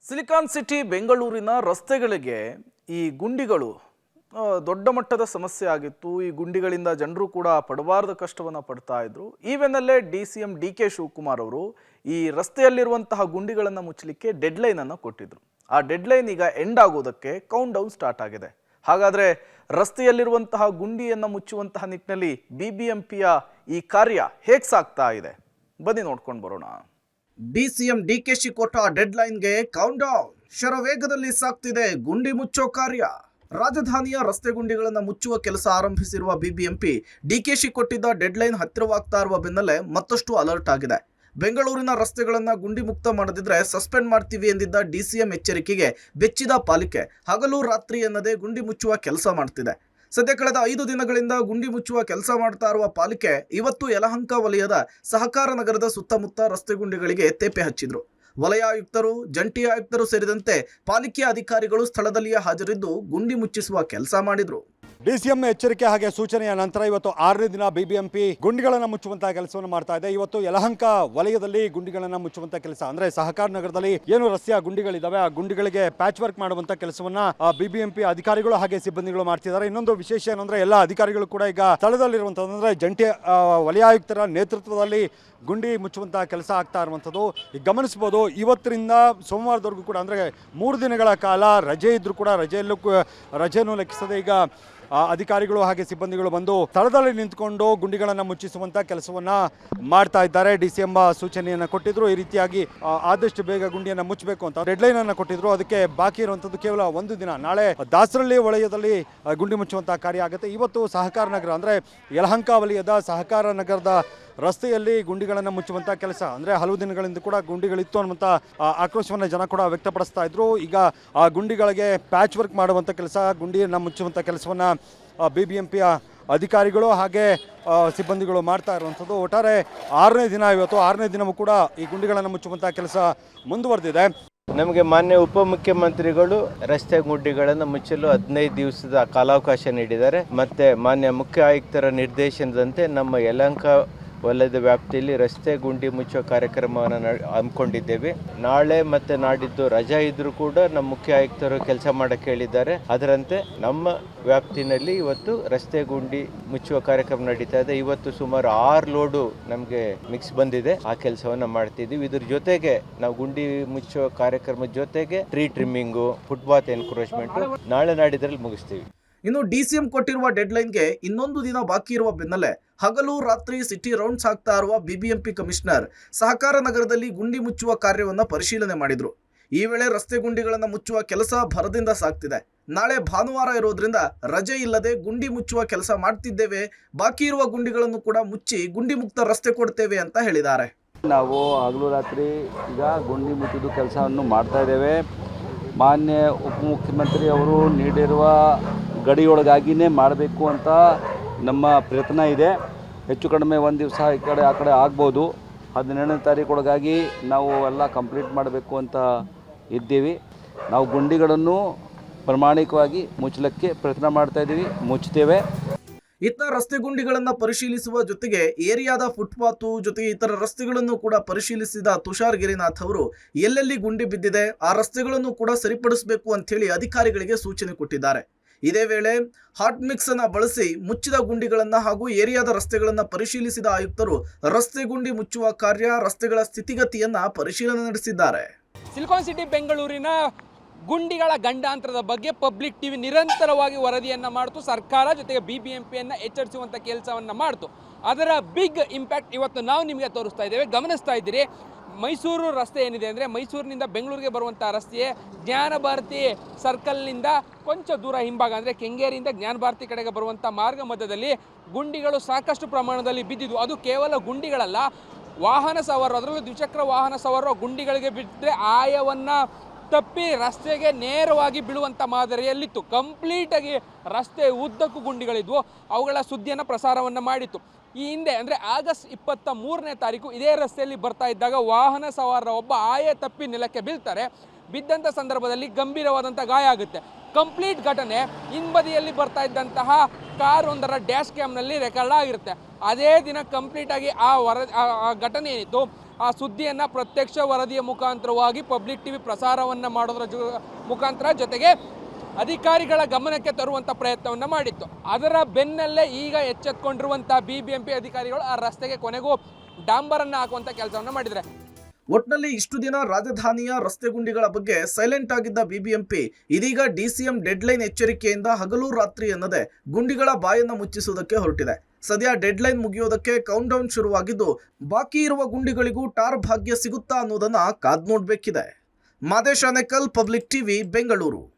Silicon city ಬೆಂಗಳೂರಿನ ರಸ್ತೆಗಳಿಗೆ ಈ ಗುಂಡಿಗಳು ದೊಡ್ಡ ಮಟ್ಟದ ಸಮಸ್ಯೆ ಆಗಿತ್ತು. ಈ ಗುಂಡಿಗಳಿಂದ ಜನರು ಕೂಡ ಪಡಬಾರದ ಕಷ್ಟವನ್ನು ಪಡ್ತಾ ಇದ್ರು. ಈ ಬೆನ್ನಲ್ಲೇ DCM DK ಶಿವಕುಮಾರ್ ಅವರು ಈ ರಸ್ತೆಯಲ್ಲಿರುವಂತಹ ಗುಂಡಿಗಳನ್ನು ಮುಚ್ಚಲಿಕ್ಕೆ ಡೆಡ್ಲೈನ್ ಅನ್ನು ಕೊಟ್ಟಿದ್ರು. ಆ ಡೆಡ್ಲೈನ್ ಈಗ ಎಂಡ್ ಆಗೋದಕ್ಕೆ ಕೌಂಟ್ ಡೌನ್ ಸ್ಟಾರ್ಟ್ ಆಗಿದೆ. ಹಾಗಾದ್ರೆ ರಸ್ತೆಯಲ್ಲಿರುವಂತಹ ಗುಂಡಿಯನ್ನು ಮುಚ್ಚುವಂತಹ ನಿಟ್ಟಿನಲ್ಲಿ BBMPಯ ಈ ಕಾರ್ಯ ಹೇಗೆ ಸಾಗ್ತಾ ಇದೆ, ಬನ್ನಿ ನೋಡ್ಕೊಂಡು ಬರೋಣ. DCM DK ಕೊಟ್ಟ ಡೆಡ್ಲೈನ್ಗೆ ಕೌಂಟ್ ಡೌನ್ ಶರವೇಗದಲ್ಲಿ ಸಾಗ್ತಿದೆ ಗುಂಡಿ ಮುಚ್ಚೋ ಕಾರ್ಯ. ರಾಜಧಾನಿಯ ರಸ್ತೆ ಗುಂಡಿಗಳನ್ನು ಮುಚ್ಚುವ ಕೆಲಸ ಆರಂಭಿಸಿರುವ BBMP DK ಕೊಟ್ಟಿದ್ದ ಡೆಡ್ಲೈನ್ ಹತ್ತಿರವಾಗ್ತಾ ಇರುವ ಬೆನ್ನಲ್ಲೇ ಮತ್ತಷ್ಟು ಅಲರ್ಟ್ ಆಗಿದೆ. ಬೆಂಗಳೂರಿನ ರಸ್ತೆಗಳನ್ನು ಗುಂಡಿ ಮುಕ್ತ ಮಾಡದಿದ್ರೆ ಸಸ್ಪೆಂಡ್ ಮಾಡ್ತೀವಿ ಎಂದಿದ್ದ DCM ಎಚ್ಚರಿಕೆಗೆ ಬೆಚ್ಚಿದ ಪಾಲಿಕೆ ಹಗಲು ರಾತ್ರಿ ಎನ್ನದೇ ಗುಂಡಿ ಮುಚ್ಚುವ ಕೆಲಸ ಮಾಡ್ತಿದೆ. ಸದ್ಯ ಕಳೆದ 5 ದಿನಗಳಿಂದ ಗುಂಡಿ ಮುಚ್ಚುವ ಕೆಲಸ ಮಾಡ್ತಾ ಇರುವ ಪಾಲಿಕೆ ಇವತ್ತು ಯಲಹಂಕ ವಲಯದ ಸಹಕಾರ ನಗರದ ಸುತ್ತಮುತ್ತ ರಸ್ತೆ ಗುಂಡಿಗಳಿಗೆ ತೇಪೆ ಹಚ್ಚಿದ್ರು. ವಲಯ ಆಯುಕ್ತರು, ಜಂಟಿ ಆಯುಕ್ತರು ಸೇರಿದಂತೆ ಪಾಲಿಕೆಯ ಅಧಿಕಾರಿಗಳು ಸ್ಥಳದಲ್ಲಿಯೇ ಹಾಜರಿದ್ದು ಗುಂಡಿ ಮುಚ್ಚಿಸುವ ಕೆಲಸ ಮಾಡಿದ್ರು. DCM ಎಚ್ಚರಿಕೆ ಹಾಗೆ ಸೂಚನೆಯ ನಂತರ ಇವತ್ತು 6ನೇ ದಿನ BBMP ಗುಂಡಿಗಳನ್ನು ಮುಚ್ಚುವಂತಹ ಕೆಲಸವನ್ನು ಮಾಡ್ತಾ ಇದೆ. ಇವತ್ತು ಯಲಹಂಕ ವಲಯದಲ್ಲಿ ಗುಂಡಿಗಳನ್ನು ಮುಚ್ಚುವಂತ ಕೆಲಸ, ಅಂದ್ರೆ ಸಹಕಾರ ನಗರದಲ್ಲಿ ಏನು ರಸ್ತೆಯ ಗುಂಡಿಗಳಿದಾವೆ ಆ ಗುಂಡಿಗಳಿಗೆ ಪ್ಯಾಚ್ ವರ್ಕ್ ಮಾಡುವಂತ ಕೆಲಸವನ್ನ BBMP ಅಧಿಕಾರಿಗಳು ಹಾಗೆ ಸಿಬ್ಬಂದಿಗಳು ಮಾಡ್ತಿದ್ದಾರೆ. ಇನ್ನೊಂದು ವಿಶೇಷ ಏನಂದ್ರೆ ಎಲ್ಲ ಅಧಿಕಾರಿಗಳು ಕೂಡ ಈಗ ಸ್ಥಳದಲ್ಲಿರುವಂತಂದ್ರೆ ಜಂಟಿ ವಲಯಾಯುಕ್ತರ ನೇತೃತ್ವದಲ್ಲಿ ಗುಂಡಿ ಮುಚ್ಚುವಂತಹ ಕೆಲಸ ಆಗ್ತಾ ಇರುವಂಥದ್ದು ಈಗ ಗಮನಿಸಬಹುದು. ಇವತ್ತರಿಂದ ಸೋಮವಾರದವರೆಗೂ ಕೂಡ ಅಂದ್ರೆ 3 ದಿನಗಳ ಕಾಲ ರಜೆ ಇದ್ರು ಕೂಡ ರಜೆಯನ್ನು ಲೆಕ್ಕಿಸದೆ ಈಗ ಅಧಿಕಾರಿಗಳು ಹಾಗೆ ಸಿಬ್ಬಂದಿಗಳು ಬಂದು ಸ್ಥಳದಲ್ಲಿ ನಿಂತ್ಕೊಂಡು ಗುಂಡಿಗಳನ್ನು ಮುಚ್ಚಿಸುವಂತ ಕೆಲಸವನ್ನ ಮಾಡ್ತಾ ಇದ್ದಾರೆ. DCM ಸೂಚನೆಯನ್ನ ಕೊಟ್ಟಿದ್ರು, ಈ ರೀತಿಯಾಗಿ ಆದಷ್ಟು ಬೇಗ ಗುಂಡಿಯನ್ನು ಮುಚ್ಚಬೇಕು ಅಂತ ಡೆಡ್ಲೈನ್ ಅನ್ನು ಕೊಟ್ಟಿದ್ರು. ಅದಕ್ಕೆ ಬಾಕಿ ಇರುವಂತದ್ದು ಕೇವಲ 1 ದಿನ. ನಾಳೆ ದಾಸರಳ್ಳಿ ವಲಯದಲ್ಲಿ ಗುಂಡಿ ಮುಚ್ಚುವಂತಹ ಕಾರ್ಯ ಆಗುತ್ತೆ. ಇವತ್ತು ಸಹಕಾರ ನಗರ ಅಂದ್ರೆ ಯಲಹಂಕ ವಲಯದ ಸಹಕಾರ ನಗರದ ರಸ್ತೆಯಲ್ಲಿ ಗುಂಡಿಗಳನ್ನು ಮುಚ್ಚುವಂತ ಕೆಲಸ, ಅಂದ್ರೆ ಹಲವು ದಿನಗಳಿಂದ ಕೂಡ ಗುಂಡಿಗಳಿತ್ತು ಅನ್ನುವಂತ ಆಕ್ರೋಶವನ್ನ ಜನ ಕೂಡ ವ್ಯಕ್ತಪಡಿಸ್ತಾ ಇದ್ರು. ಈಗ ಆ ಗುಂಡಿಗಳಿಗೆ ಪ್ಯಾಚ್ ವರ್ಕ್ ಮಾಡುವಂತ ಕೆಲಸ, ಗುಂಡಿಯನ್ನು ಮುಚ್ಚುವಂತ ಕೆಲಸವನ್ನ BBMPಯ ಅಧಿಕಾರಿಗಳು ಹಾಗೆ ಸಿಬ್ಬಂದಿಗಳು ಮಾಡ್ತಾ ಇರುವಂಥದ್ದು. ಒಟ್ಟಾರೆ 6ನೇ ದಿನ ಇವತ್ತು. 6ನೇ ದಿನವೂ ಕೂಡ ಈ ಗುಂಡಿಗಳನ್ನು ಮುಚ್ಚುವಂತ ಕೆಲಸ ಮುಂದುವರೆದಿದೆ. ನಮಗೆ ಮಾನ್ಯ ಉಪಮುಖ್ಯಮಂತ್ರಿಗಳು ರಸ್ತೆ ಗುಂಡಿಗಳನ್ನು ಮುಚ್ಚಲು 15 ದಿವಸದ ಕಾಲಾವಕಾಶ ನೀಡಿದ್ದಾರೆ. ಮತ್ತೆ ಮಾನ್ಯ ಮುಖ್ಯ ಆಯುಕ್ತರ ನಿರ್ದೇಶನದಂತೆ ನಮ್ಮ ಯಲಹಂಕ ವಲಯದ ವ್ಯಾಪ್ತಿಯಲ್ಲಿ ರಸ್ತೆ ಗುಂಡಿ ಮುಚ್ಚುವ ಕಾರ್ಯಕ್ರಮವನ್ನು ಹಮ್ಮಿಕೊಂಡಿದ್ದೇವೆ. ನಾಳೆ ಮತ್ತು ನಾಡಿದ್ದು ರಜಾ ಇದ್ರೂ ಕೂಡ ನಮ್ಮ ಮುಖ್ಯ ಆಯುಕ್ತರು ಕೆಲಸ ಮಾಡಕ್ಕೆ ಹೇಳಿದ್ದಾರೆ. ಅದರಂತೆ ನಮ್ಮ ವ್ಯಾಪ್ತಿನಲ್ಲಿ ಇವತ್ತು ರಸ್ತೆ ಗುಂಡಿ ಮುಚ್ಚುವ ಕಾರ್ಯಕ್ರಮ ನಡೀತಾ ಇದೆ. ಇವತ್ತು ಸುಮಾರು 6 ಲೋಡು ನಮಗೆ ಮಿಕ್ಸ್ ಬಂದಿದೆ. ಆ ಕೆಲಸವನ್ನು ಮಾಡ್ತಿದ್ದೀವಿ. ಇದ್ರ ಜೊತೆಗೆ ನಾವು ಗುಂಡಿ ಮುಚ್ಚುವ ಕಾರ್ಯಕ್ರಮದ ಜೊತೆಗೆ ಟ್ರೀ ಟ್ರಿಮ್ಮಿಂಗು, ಫುಟ್ಪಾತ್ ಎನ್ಕ್ರೋಚ್ಮೆಂಟ್ ನಾಳೆ ನಾಡಿದ್ರಲ್ಲಿ ಮುಗಿಸ್ತೀವಿ. ಇನ್ನು DCM ಕೊಟ್ಟಿರುವ ಡೆಡ್ಲೈನ್ಗೆ ಇನ್ನೊಂದು ದಿನ ಬಾಕಿ ಇರುವ ಬೆನ್ನಲ್ಲೇ ಹಗಲು ರಾತ್ರಿ ಸಿಟಿ ರೌಂಡ್ಸ್ ಆಗ್ತಾ ಇರುವ BBMP ಕಮಿಷನರ್ ಸಹಕಾರ ನಗರದಲ್ಲಿ ಗುಂಡಿ ಮುಚ್ಚುವ ಕಾರ್ಯವನ್ನು ಪರಿಶೀಲನೆ ಮಾಡಿದ್ರು. ಈ ವೇಳೆ ರಸ್ತೆ ಗುಂಡಿಗಳನ್ನು ಮುಚ್ಚುವ ಕೆಲಸ ಭರದಿಂದ ಸಾಗ್ತಿದೆ. ನಾಳೆ ಭಾನುವಾರ ಇರೋದ್ರಿಂದ ರಜೆ ಇಲ್ಲದೆ ಗುಂಡಿ ಮುಚ್ಚುವ ಕೆಲಸ ಮಾಡ್ತಿದ್ದೇವೆ. ಬಾಕಿ ಇರುವ ಗುಂಡಿಗಳನ್ನು ಕೂಡ ಮುಚ್ಚಿ ಗುಂಡಿ ಮುಕ್ತ ರಸ್ತೆ ಕೊಡ್ತೇವೆ ಅಂತ ಹೇಳಿದ್ದಾರೆ. ನಾವು ಹಗಲು ರಾತ್ರಿ ಈಗ ಗುಂಡಿ ಮುಚ್ಚುವುದು ಕೆಲಸವನ್ನು ಮಾಡ್ತಾ ಇದ್ದೇವೆ. ಮಾನ್ಯ ಉಪಮುಖ್ಯಮಂತ್ರಿ ಅವರು ನೀಡಿರುವ ಗಡಿಯೊಳಗಾಗಿಯೇ ಮಾಡಬೇಕು ಅಂತ ನಮ್ಮ ಪ್ರಯತ್ನ ಇದೆ. ಹೆಚ್ಚು ಕಡಿಮೆ 1 ದಿವಸ ಈ ಕಡೆ ಆ ಕಡೆ ಆಗ್ಬೋದು. 17ನೇ ತಾರೀಕೊಳಗಾಗಿ ನಾವು ಎಲ್ಲ ಕಂಪ್ಲೀಟ್ ಮಾಡಬೇಕು ಅಂತ ಇದ್ದೀವಿ. ನಾವು ಗುಂಡಿಗಳನ್ನು ಪ್ರಾಮಾಣಿಕವಾಗಿ ಮುಚ್ಚಲಿಕ್ಕೆ ಪ್ರಯತ್ನ ಮಾಡ್ತಾ ಇದ್ದೀವಿ, ಮುಚ್ತೇವೆ. ಇತರ ರಸ್ತೆ ಗುಂಡಿಗಳನ್ನು ಪರಿಶೀಲಿಸುವ ಜೊತೆಗೆ ಏರಿಯಾದ ಫುಟ್ಪಾತು ಜೊತೆಗೆ ಇತರ ರಸ್ತೆಗಳನ್ನು ಕೂಡ ಪರಿಶೀಲಿಸಿದ ತುಷಾರ್ ಗಿರಿನಾಥ್ ಅವರು ಎಲ್ಲೆಲ್ಲಿ ಗುಂಡಿ ಬಿದ್ದಿದೆ ಆ ರಸ್ತೆಗಳನ್ನು ಕೂಡ ಸರಿಪಡಿಸಬೇಕು ಅಂತ ಹೇಳಿ ಅಧಿಕಾರಿಗಳಿಗೆ ಸೂಚನೆ ಕೊಟ್ಟಿದ್ದಾರೆ. ಇದೇ ವೇಳೆ ಹಾಟ್ ಮಿಕ್ಸ್ ಅನ್ನು ಬಳಸಿ ಮುಚ್ಚಿದ ಗುಂಡಿಗಳನ್ನು ಹಾಗೂ ಏರಿಯಾದ ರಸ್ತೆಗಳನ್ನು ಪರಿಶೀಲಿಸಿದ ಆಯುಕ್ತರು ರಸ್ತೆ ಗುಂಡಿ ಮುಚ್ಚುವ ಕಾರ್ಯ, ರಸ್ತೆಗಳ ಸ್ಥಿತಿಗತಿಯನ್ನ ಪರಿಶೀಲನೆ ನಡೆಸಿದ್ದಾರೆ. ಸಿಲಿಕಾನ್ ಸಿಟಿ ಬೆಂಗಳೂರಿನ ಗುಂಡಿಗಳ ಗಂಡಾಂತರದ ಬಗ್ಗೆ ಪಬ್ಲಿಕ್ TV ನಿರಂತರವಾಗಿ ವರದಿಯನ್ನು ಮಾಡ್ತು. ಸರ್ಕಾರ ಜೊತೆಗೆ BBMPಯನ್ನು ಎಚ್ಚರಿಸುವಂಥ ಕೆಲಸವನ್ನು ಮಾಡ್ತು. ಅದರ ಬಿಗ್ ಇಂಪ್ಯಾಕ್ಟ್ ಇವತ್ತು ನಾವು ನಿಮಗೆ ತೋರಿಸ್ತಾ ಇದ್ದೇವೆ. ಗಮನಿಸ್ತಾ ಇದ್ದೀರಿ, ಮೈಸೂರು ರಸ್ತೆ ಏನಿದೆ ಅಂದರೆ ಮೈಸೂರಿನಿಂದ ಬೆಂಗಳೂರಿಗೆ ಬರುವಂಥ ರಸ್ತೆ ಜ್ಞಾನ ಭಾರತಿ ಸರ್ಕಲ್ನಿಂದ ಕೊಂಚ ದೂರ ಹಿಂಭಾಗ ಅಂದರೆ ಕೆಂಗೇರಿಯಿಂದ ಜ್ಞಾನ ಭಾರತಿ ಕಡೆಗೆ ಬರುವಂಥ ಮಾರ್ಗ ಮಧ್ಯದಲ್ಲಿ ಗುಂಡಿಗಳು ಸಾಕಷ್ಟು ಪ್ರಮಾಣದಲ್ಲಿ ಬಿದ್ದಿದ್ವು. ಅದು ಕೇವಲ ಗುಂಡಿಗಳಲ್ಲ, ವಾಹನ ಸವಾರರು, ಅದರಲ್ಲೂ ದ್ವಿಚಕ್ರ ವಾಹನ ಸವಾರರು ಗುಂಡಿಗಳಿಗೆ ಬಿದ್ದರೆ ಆಯವನ್ನು ತಪ್ಪಿ ರಸ್ತೆಗೆ ನೇರವಾಗಿ ಬೀಳುವಂಥ ಮಾದರಿಯಲ್ಲಿತ್ತು. ಕಂಪ್ಲೀಟಾಗಿ ರಸ್ತೆ ಉದ್ದಕ್ಕೂ ಗುಂಡಿಗಳಿದ್ವು. ಅವುಗಳ ಸುದ್ದಿಯನ್ನು ಪ್ರಸಾರವನ್ನು ಮಾಡಿತ್ತು. ಈ ಹಿಂದೆ ಅಂದರೆ ಆಗಸ್ಟ್ 23ನೇ ತಾರೀಕು ಇದೇ ರಸ್ತೆಯಲ್ಲಿ ಬರ್ತಾ ಇದ್ದಾಗ ವಾಹನ ಸವಾರರ ಒಬ್ಬ ಆಯ ತಪ್ಪಿ ನೆಲಕ್ಕೆ ಬೀಳ್ತಾರೆ. ಬಿದ್ದಂಥ ಸಂದರ್ಭದಲ್ಲಿ ಗಂಭೀರವಾದಂಥ ಗಾಯ ಆಗುತ್ತೆ. ಕಂಪ್ಲೀಟ್ ಘಟನೆ ಹಿಂಬದಿಯಲ್ಲಿ ಬರ್ತಾ ಇದ್ದಂತಹ ಕಾರ್ ಒಂದರ ಡ್ಯಾಶ್ ಕ್ಯಾಮ್ನಲ್ಲಿ ರೆಕಾರ್ಡ್ ಆಗಿರುತ್ತೆ. ಅದೇ ದಿನ ಕಂಪ್ಲೀಟಾಗಿ ಆ ಘಟನೆ ಏನಿತ್ತು ಆ ಸುದ್ದಿಯನ್ನು ಪ್ರತ್ಯಕ್ಷ ವರದಿಯ ಮುಖಾಂತರವಾಗಿ ಪಬ್ಲಿಕ್ ಟಿವಿ ಪ್ರಸಾರವನ್ನು ಮಾಡೋದ್ರ ಮುಖಾಂತರ ಜೊತೆಗೆ ಅಧಿಕಾರಿಗಳ ಗಮನಕ್ಕೆ ತರುವಂಥ ಪ್ರಯತ್ನವನ್ನು ಮಾಡಿತ್ತು. ಅದರ ಬೆನ್ನಲ್ಲೇ ಈಗ ಎಚ್ಚೆತ್ತುಕೊಂಡಿರುವಂಥ BBMP ಅಧಿಕಾರಿಗಳು ಆ ರಸ್ತೆಗೆ ಕೊನೆಗೂ ಡಾಂಬರನ್ನು ಹಾಕುವಂಥ ಕೆಲಸವನ್ನು ಮಾಡಿದರೆ. ಒಟ್ನಲ್ಲಿ ಇಷ್ಟು ದಿನ ರಾಜಧಾನಿಯ ರಸ್ತೆ ಗುಂಡಿಗಳ ಬಗ್ಗೆ ಸೈಲೆಂಟ್ ಆಗಿದ್ದ BBMP ಇದೀಗ DCM ಡೆಡ್ಲೈನ್ ಎಚ್ಚರಿಕೆಯಿಂದ ಹಗಲು ರಾತ್ರಿ ಎನ್ನದೆ ಗುಂಡಿಗಳ ಬಾಯನ್ನು ಮುಚ್ಚಿಸುವುದಕ್ಕೆ ಹೊರಟಿದೆ. ಸದ್ಯ ಡೆಡ್ಲೈನ್ ಮುಗಿಯೋದಕ್ಕೆ ಕೌಂಟ್ ಡೌನ್ ಶುರುವಾಗಿದ್ದು ಬಾಕಿ ಇರುವ ಗುಂಡಿಗಳಿಗೂ ಟಾರ್ ಭಾಗ್ಯ ಸಿಗುತ್ತಾ ಅನ್ನೋದನ್ನ ಕಾದ್ ನೋಡ್ಬೇಕಿದೆ. Madesh Anekal, public TV, Bengaluru.